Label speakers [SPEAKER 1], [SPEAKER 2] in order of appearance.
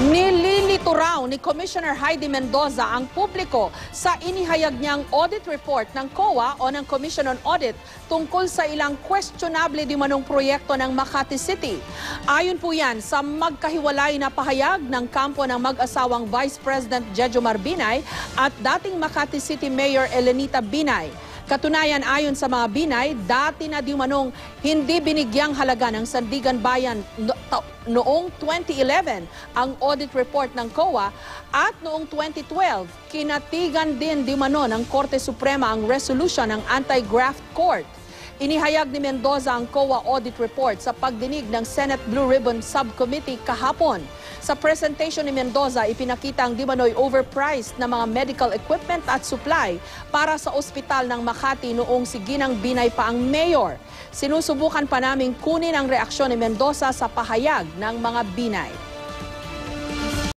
[SPEAKER 1] Nililito raw ni Commissioner Heidi Mendoza ang publiko sa inihayag niyang audit report ng COA o ng Commission on Audit tungkol sa ilang questionable di manong proyekto ng Makati City. Ayon po yan sa magkahiwalay na pahayag ng kampo ng mag-asawang Vice President Jejomar Binay at dating Makati City Mayor Elenita Binay. Katunayan, ayon sa mga Binay, dati na di manong hindi binigyang halaga ng Sandigan Bayan noong 2011 ang audit report ng COA at noong 2012, kinatigan din di mano ng Korte Suprema ang resolution ng Anti-Graft Court. Inihayag ni Mendoza ang COA audit report sa pagdinig ng Senate Blue Ribbon Subcommittee kahapon. Sa presentation ni Mendoza, ipinakita ang di manoy overpriced na mga medical equipment at supply para sa ospital ng Makati noong si Ginang Binay pa ang mayor. Sinusubukan pa naming kunin ang reaksyon ni Mendoza sa pahayag ng mga Binay.